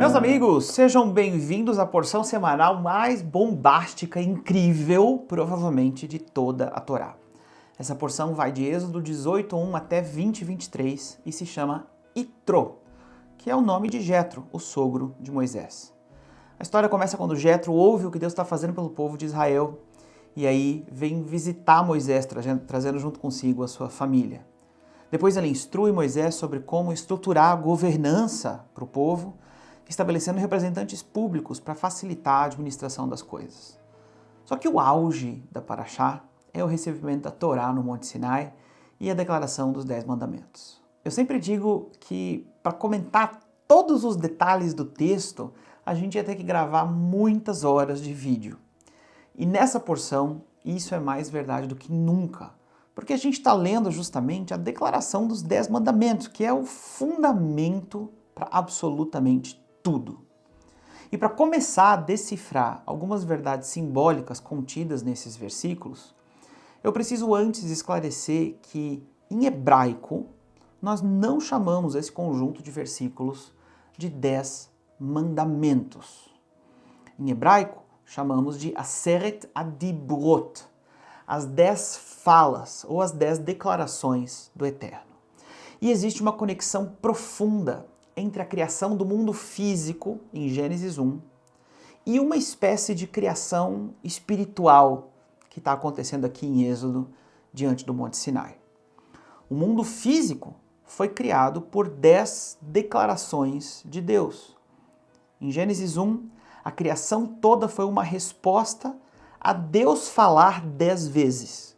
Meus amigos, sejam bem-vindos à porção semanal mais bombástica e incrível, provavelmente, de toda a Torá. Essa porção vai de Êxodo 18:1 até 20:23 e se chama Itro, que é o nome de Jetro, o sogro de Moisés. A história começa quando Jetro ouve o que Deus está fazendo pelo povo de Israel e aí vem visitar Moisés, trazendo junto consigo a sua família. Depois ele instrui Moisés sobre como estruturar a governança para o povo, estabelecendo representantes públicos para facilitar a administração das coisas. Só que o auge da Parashá é o recebimento da Torá no Monte Sinai e a declaração dos 10 mandamentos. Eu sempre digo que para comentar todos os detalhes do texto, a gente ia ter que gravar muitas horas de vídeo. E nessa porção, isso é mais verdade do que nunca, porque a gente está lendo justamente a declaração dos 10 mandamentos, que é o fundamento para absolutamente tudo. E para começar a decifrar algumas verdades simbólicas contidas nesses versículos, eu preciso antes esclarecer que, em hebraico, nós não chamamos esse conjunto de versículos de 10 mandamentos. Em hebraico, chamamos de Aseret Adibrot, as 10 falas ou as 10 declarações do Eterno. E existe uma conexão profunda entre a criação do mundo físico, em Gênesis 1, e uma espécie de criação espiritual que está acontecendo aqui em Êxodo, diante do Monte Sinai. O mundo físico foi criado por 10 declarações de Deus. Em Gênesis 1, a criação toda foi uma resposta a Deus falar 10 vezes.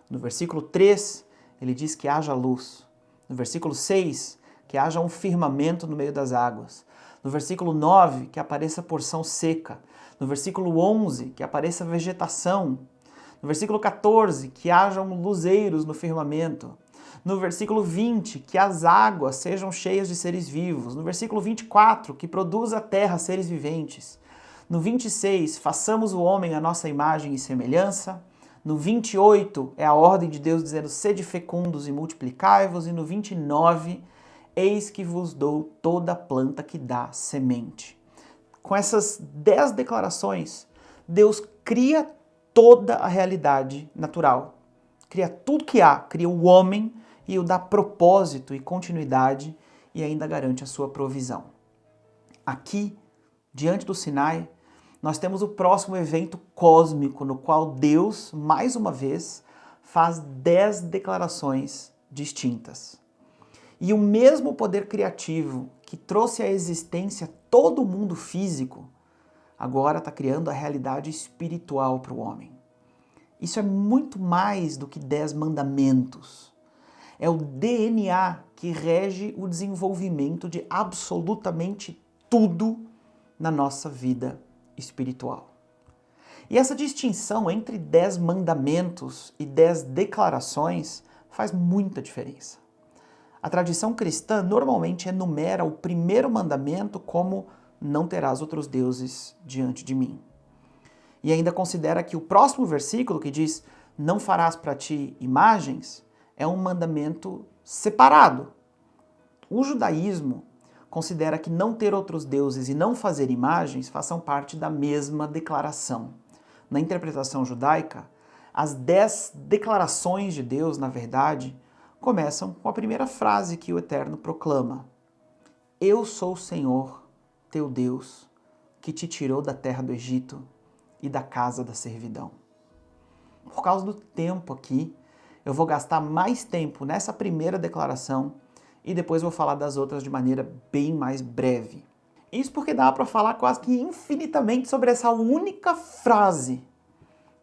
No versículo 3, ele diz que haja luz. No versículo 6, que haja um firmamento no meio das águas. No versículo 9, que apareça porção seca. No versículo 11, que apareça vegetação. No versículo 14, que hajam luzeiros no firmamento. No versículo 20, que as águas sejam cheias de seres vivos. No versículo 24, que produza a terra seres viventes. No 26, façamos o homem à nossa imagem e semelhança. No 28, é a ordem de Deus dizendo, sede fecundos e multiplicai-vos. E no 29, eis que vos dou toda planta que dá semente. Com essas 10 declarações, Deus cria toda a realidade natural. Cria tudo que há, cria o homem e o dá propósito e continuidade e ainda garante a sua provisão. Aqui, diante do Sinai, nós temos o próximo evento cósmico no qual Deus, mais uma vez, faz 10 declarações distintas. E o mesmo poder criativo que trouxe à existência todo o mundo físico, agora está criando a realidade espiritual para o homem. Isso é muito mais do que 10 mandamentos. É o DNA que rege o desenvolvimento de absolutamente tudo na nossa vida espiritual. E essa distinção entre 10 mandamentos e 10 declarações faz muita diferença. A tradição cristã normalmente enumera o primeiro mandamento como não terás outros deuses diante de mim. E ainda considera que o próximo versículo, que diz não farás para ti imagens, é um mandamento separado. O judaísmo considera que não ter outros deuses e não fazer imagens façam parte da mesma declaração. Na interpretação judaica, as 10 declarações de Deus, na verdade, começam com a primeira frase que o Eterno proclama. Eu sou o Senhor, teu Deus, que te tirou da terra do Egito e da casa da servidão. Por causa do tempo aqui, eu vou gastar mais tempo nessa primeira declaração e depois vou falar das outras de maneira bem mais breve. Isso porque dá para falar quase que infinitamente sobre essa única frase.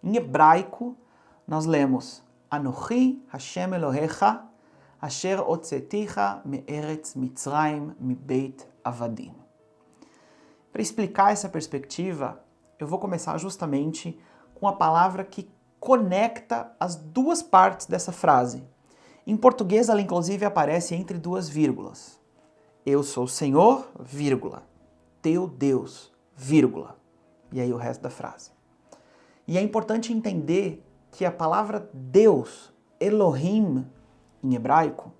Em hebraico, nós lemos Anochi Hashem Elohecha Asher otzeticha me'eretz Mitzrayim mibeit avadim. Para explicar essa perspectiva, eu vou começar justamente com a palavra que conecta as duas partes dessa frase. Em português, ela inclusive aparece entre duas vírgulas. Eu sou o Senhor, vírgula, teu Deus, vírgula. E aí o resto da frase. E é importante entender que a palavra Deus, Elohim, em hebraico,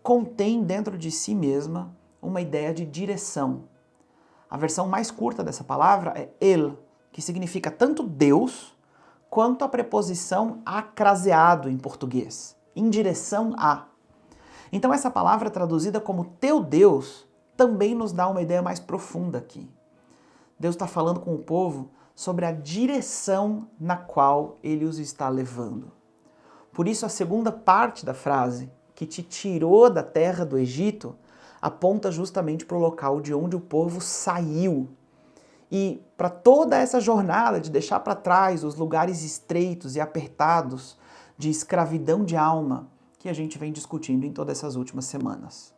contém dentro de si mesma uma ideia de direção. A versão mais curta dessa palavra é El, que significa tanto Deus quanto a preposição acraseado em português, em direção a. Então essa palavra traduzida como teu Deus também nos dá uma ideia mais profunda aqui. Deus está falando com o povo sobre a direção na qual ele os está levando. Por isso a segunda parte da frase, que te tirou da terra do Egito, aponta justamente para o local de onde o povo saiu. E para toda essa jornada de deixar para trás os lugares estreitos e apertados de escravidão de alma que a gente vem discutindo em todas essas últimas semanas.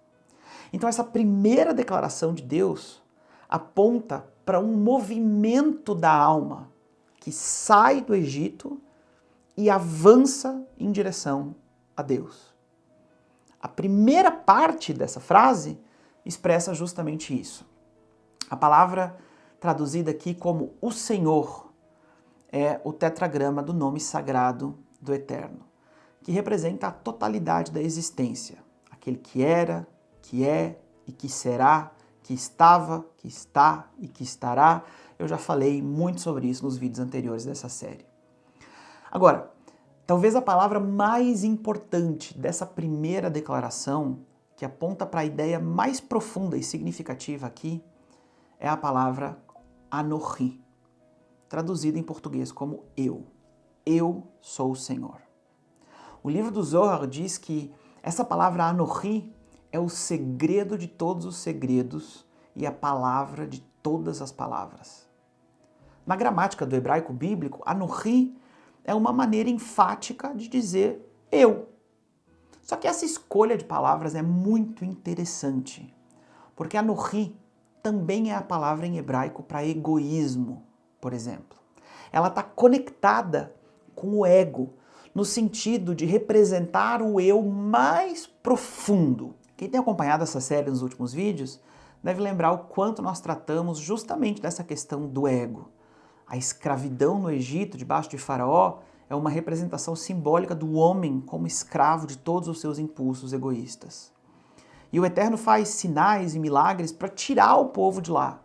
Então essa primeira declaração de Deus aponta para um movimento da alma que sai do Egito e avança em direção a Deus. A primeira parte dessa frase expressa justamente isso. A palavra traduzida aqui como o Senhor é o tetragrama do nome sagrado do Eterno, que representa a totalidade da existência, aquele que era, que é e que será, que estava, que está e que estará. Eu já falei muito sobre isso nos vídeos anteriores dessa série. Agora, talvez a palavra mais importante dessa primeira declaração, que aponta para a ideia mais profunda e significativa aqui, é a palavra Anohi, traduzida em português como eu. Eu sou o Senhor. O livro do Zohar diz que essa palavra Anohi é o segredo de todos os segredos e a palavra de todas as palavras. Na gramática do hebraico bíblico, Anohi é uma maneira enfática de dizer eu. Só que essa escolha de palavras é muito interessante, porque Anohi também é a palavra em hebraico para egoísmo, por exemplo. Ela está conectada com o ego, no sentido de representar o eu mais profundo. Quem tem acompanhado essa série nos últimos vídeos deve lembrar o quanto nós tratamos justamente dessa questão do ego. A escravidão no Egito, debaixo de Faraó, é uma representação simbólica do homem como escravo de todos os seus impulsos egoístas. E o Eterno faz sinais e milagres para tirar o povo de lá.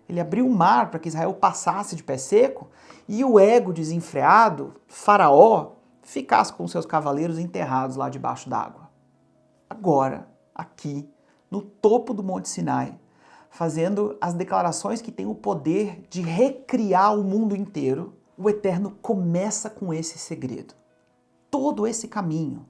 Ele abriu o mar para que Israel passasse de pé seco e o ego desenfreado, Faraó, ficasse com seus cavaleiros enterrados lá debaixo d'água. Agora, aqui, no topo do Monte Sinai, fazendo as declarações que têm o poder de recriar o mundo inteiro, o Eterno começa com esse segredo. Todo esse caminho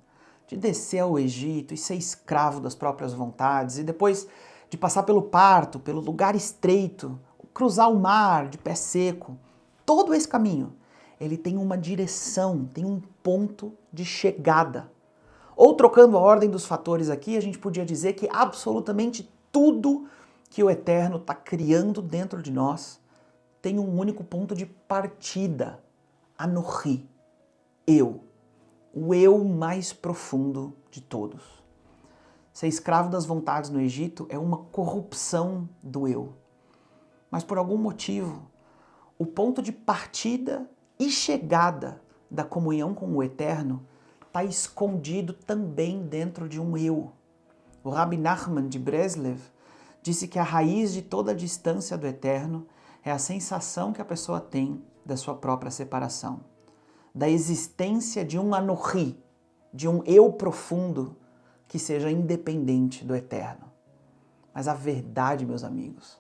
de descer ao Egito e ser escravo das próprias vontades, e depois de passar pelo parto, pelo lugar estreito, cruzar o mar de pé seco, todo esse caminho, ele tem uma direção, tem um ponto de chegada. Ou trocando a ordem dos fatores aqui, a gente podia dizer que absolutamente tudo que o Eterno está criando dentro de nós tem um único ponto de partida, Anohi, eu, o eu mais profundo de todos. Ser escravo das vontades no Egito é uma corrupção do eu. Mas por algum motivo, o ponto de partida e chegada da comunhão com o Eterno está escondido também dentro de um eu. O Rabbi Nachman de Breslev disse que a raiz de toda a distância do Eterno é a sensação que a pessoa tem da sua própria separação, da existência de um Anohi, de um eu profundo que seja independente do Eterno. Mas a verdade, meus amigos,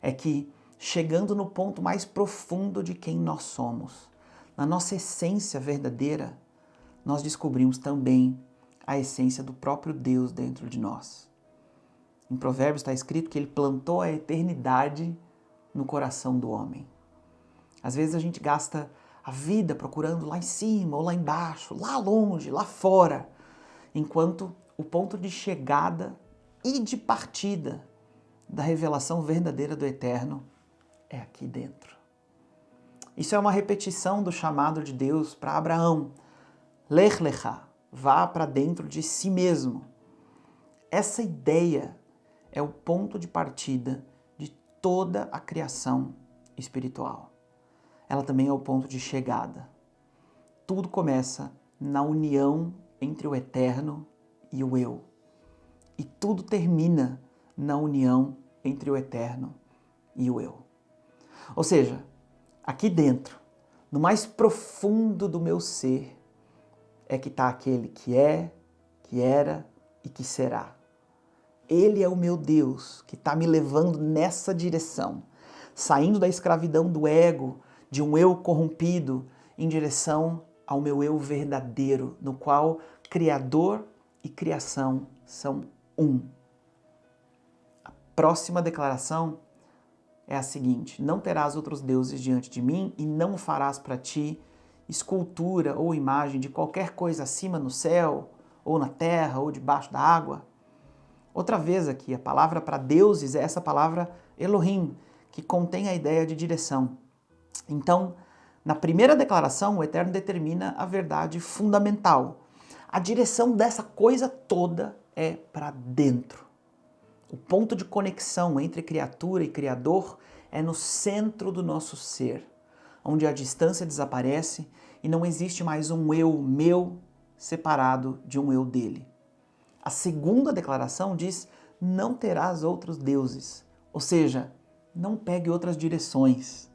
é que chegando no ponto mais profundo de quem nós somos, na nossa essência verdadeira, nós descobrimos também a essência do próprio Deus dentro de nós. Em Provérbios está escrito que ele plantou a eternidade no coração do homem. Às vezes a gente gasta a vida procurando lá em cima ou lá embaixo, lá longe, lá fora, enquanto o ponto de chegada e de partida da revelação verdadeira do Eterno é aqui dentro. Isso é uma repetição do chamado de Deus para Abraão. Lech lecha, vá para dentro de si mesmo. Essa ideia é o ponto de partida de toda a criação espiritual. Ela também é o ponto de chegada. Tudo começa na união entre o Eterno e o eu. E tudo termina na união entre o Eterno e o eu. Ou seja, aqui dentro, no mais profundo do meu ser, é que está aquele que é, que era e que será. Ele é o meu Deus que está me levando nessa direção, saindo da escravidão do ego, de um eu corrompido, em direção ao meu eu verdadeiro, no qual Criador e criação são um. A próxima declaração é a seguinte: não terás outros deuses diante de mim e não farás para ti escultura ou imagem de qualquer coisa acima no céu, ou na terra, ou debaixo da água. Outra vez aqui, a palavra para deuses é essa palavra Elohim, que contém a ideia de direção. Então, na primeira declaração, o Eterno determina a verdade fundamental. A direção dessa coisa toda é para dentro. O ponto de conexão entre criatura e Criador é no centro do nosso ser, onde a distância desaparece e não existe mais um eu meu separado de um eu dele. A segunda declaração diz: não terás outros deuses, ou seja, não pegue outras direções.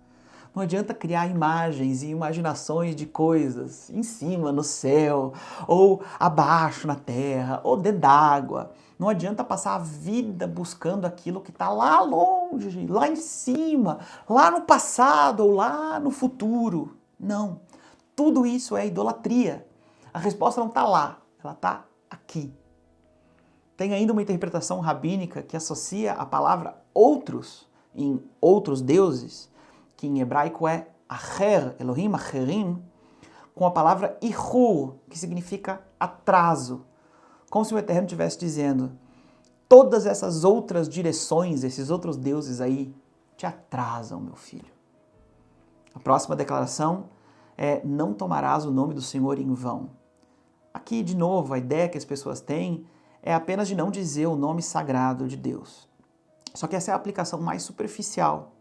Não adianta criar imagens e imaginações de coisas em cima, no céu, ou abaixo na terra, ou dentro d'água. Não adianta passar a vida buscando aquilo que está lá longe, lá em cima, lá no passado ou lá no futuro. Não. Tudo isso é idolatria. A resposta não está lá, ela está aqui. Tem ainda uma interpretação rabínica que associa a palavra outros, em outros deuses, que em hebraico é acher, Elohim, acherim, com a palavra ihur, que significa atraso. Como se o Eterno estivesse dizendo: todas essas outras direções, esses outros deuses aí, te atrasam, meu filho. A próxima declaração é: não tomarás o nome do Senhor em vão. Aqui, de novo, a ideia que as pessoas têm é apenas de não dizer o nome sagrado de Deus. Só que essa é a aplicação mais superficial.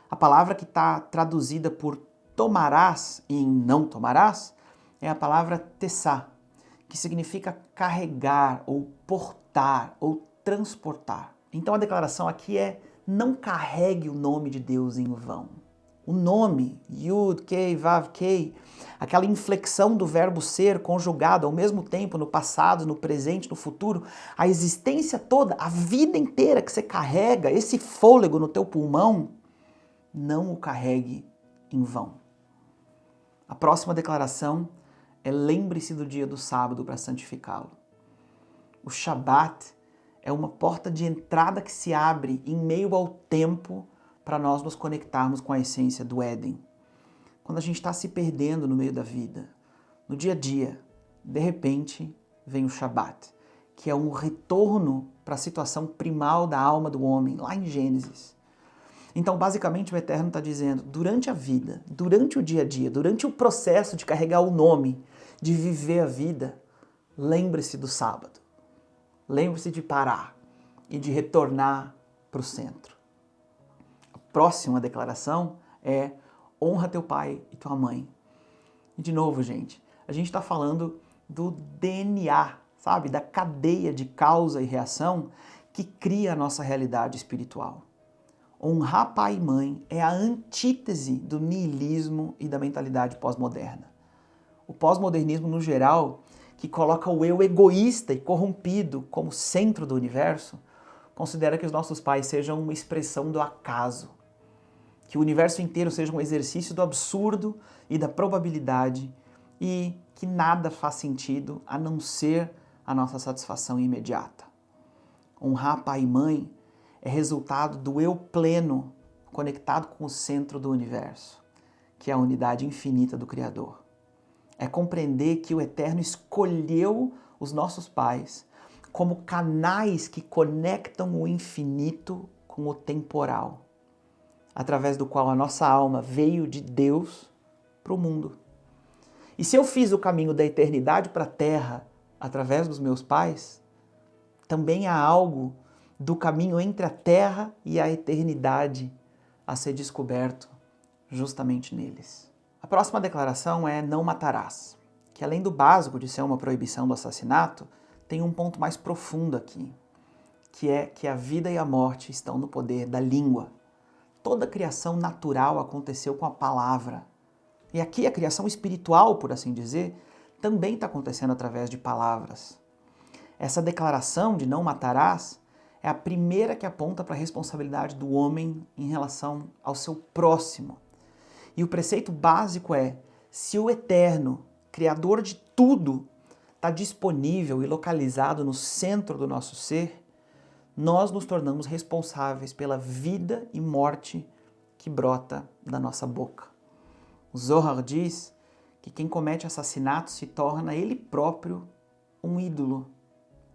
A palavra que está traduzida por tomarás em não tomarás é a palavra tessá, que significa carregar ou portar ou transportar. Então a declaração aqui é: não carregue o nome de Deus em vão. O nome, Yud, Kei, Vav, Kei, aquela inflexão do verbo ser conjugado ao mesmo tempo no passado, no presente, no futuro, a existência toda, a vida inteira que você carrega, esse fôlego no teu pulmão, não o carregue em vão. A próxima declaração é: lembre-se do dia do sábado para santificá-lo. O Shabat é uma porta de entrada que se abre em meio ao tempo para nós nos conectarmos com a essência do Éden. Quando a gente está se perdendo no meio da vida, no dia a dia, de repente vem o Shabat, que é um retorno para a situação primal da alma do homem, lá em Gênesis. Então, basicamente, o Eterno está dizendo: durante a vida, durante o dia a dia, durante o processo de carregar o nome, de viver a vida, lembre-se do sábado. Lembre-se de parar e de retornar para o centro. A próxima declaração é: honra teu pai e tua mãe. E de novo, gente, a gente está falando do DNA, sabe? Da cadeia de causa e reação que cria a nossa realidade espiritual. Honrar pai e mãe é a antítese do niilismo e da mentalidade pós-moderna. O pós-modernismo, no geral, que coloca o eu egoísta e corrompido como centro do universo, considera que os nossos pais sejam uma expressão do acaso, que o universo inteiro seja um exercício do absurdo e da probabilidade e que nada faz sentido a não ser a nossa satisfação imediata. Honrar pai e mãe é resultado do eu pleno conectado com o centro do universo, que é a unidade infinita do Criador. É compreender que o Eterno escolheu os nossos pais como canais que conectam o infinito com o temporal, através do qual a nossa alma veio de Deus para o mundo. E se eu fiz o caminho da eternidade para a Terra através dos meus pais, também há algo do caminho entre a Terra e a eternidade a ser descoberto justamente neles. A próxima declaração é: não matarás, que além do básico de ser uma proibição do assassinato, tem um ponto mais profundo aqui, que é que a vida e a morte estão no poder da língua. toda a criação natural aconteceu com a palavra. E aqui a criação espiritual, por assim dizer, também está acontecendo através de palavras. Essa declaração de não matarás é a primeira que aponta para a responsabilidade do homem em relação ao seu próximo. E o preceito básico é: se o Eterno, Criador de tudo, está disponível e localizado no centro do nosso ser, nós nos tornamos responsáveis pela vida e morte que brota da nossa boca. O Zohar diz que quem comete assassinato se torna ele próprio um ídolo.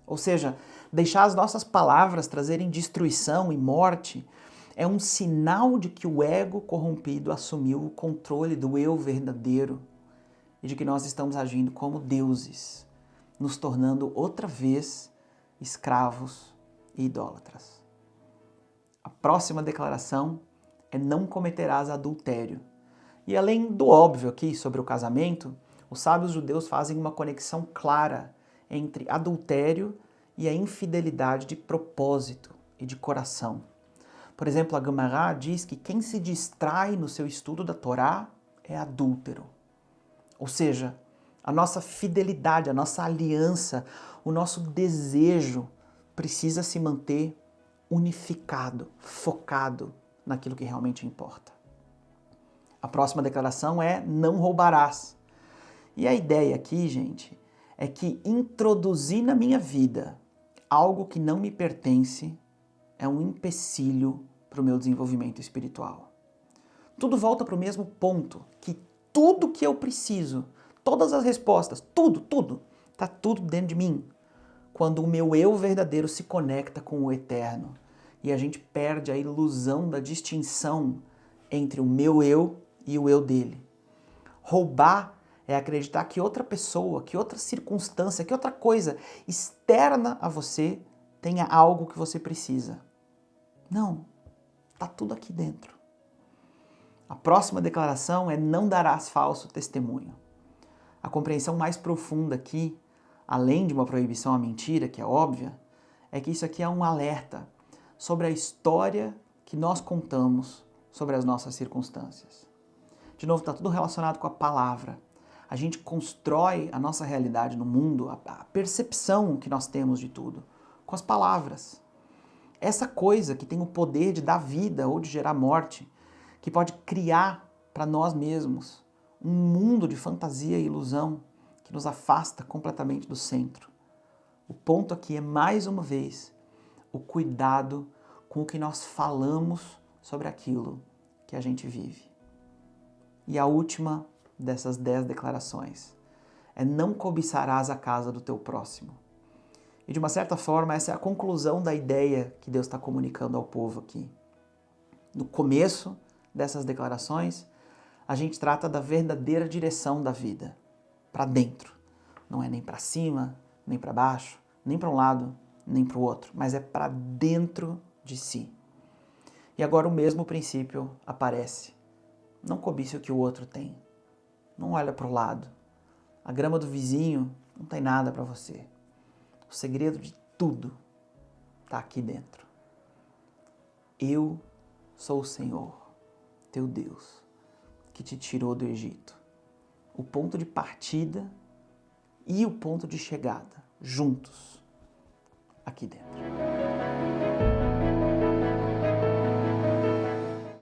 Ou seja, deixar as nossas palavras trazerem destruição e morte é um sinal de que o ego corrompido assumiu o controle do eu verdadeiro e de que nós estamos agindo como deuses, nos tornando outra vez escravos e idólatras. A próxima declaração é: não cometerás adultério. E além do óbvio aqui sobre o casamento, os sábios judeus fazem uma conexão clara entre adultério e a infidelidade de propósito e de coração. Por exemplo, a Gemara diz que quem se distrai no seu estudo da Torá é adúltero. Ou seja, a nossa fidelidade, a nossa aliança, o nosso desejo precisa se manter unificado, focado naquilo que realmente importa. A próxima declaração é: não roubarás. E a ideia aqui, gente, é que introduzir na minha vida algo que não me pertence é um empecilho para o meu desenvolvimento espiritual. Tudo volta para o mesmo ponto, que tudo que eu preciso, todas as respostas, tudo, está tudo dentro de mim. Quando o meu eu verdadeiro se conecta com o eterno e a gente perde a ilusão da distinção entre o meu eu e o eu dele. Roubar é acreditar que outra pessoa, que outra circunstância, que outra coisa externa a você tenha algo que você precisa. Não, está tudo aqui dentro. A próxima declaração é: não darás falso testemunho. A compreensão mais profunda aqui, além de uma proibição à mentira, que é óbvia, é que isso aqui é um alerta sobre a história que nós contamos sobre as nossas circunstâncias. De novo, está tudo relacionado com a palavra. A gente constrói a nossa realidade no mundo, a percepção que nós temos de tudo, com as palavras. Essa coisa que tem o poder de dar vida ou de gerar morte, que pode criar para nós mesmos um mundo de fantasia e ilusão que nos afasta completamente do centro. O ponto aqui é, mais uma vez, o cuidado com o que nós falamos sobre aquilo que a gente vive. E a última dessas 10 declarações é: não cobiçarás a casa do teu próximo. E de uma certa forma essa é a conclusão da ideia que Deus está comunicando ao povo aqui. No começo dessas declarações, a gente trata da verdadeira direção da vida, para dentro. Não é nem para cima, nem para baixo, nem para um lado, nem para o outro, mas é para dentro de si. E agora o mesmo princípio aparece. Não cobice o que o outro tem. Não olha para o lado. A grama do vizinho não tem nada para você. O segredo de tudo está aqui dentro. Eu sou o Senhor, teu Deus, que te tirou do Egito. O ponto de partida e o ponto de chegada, juntos, aqui dentro.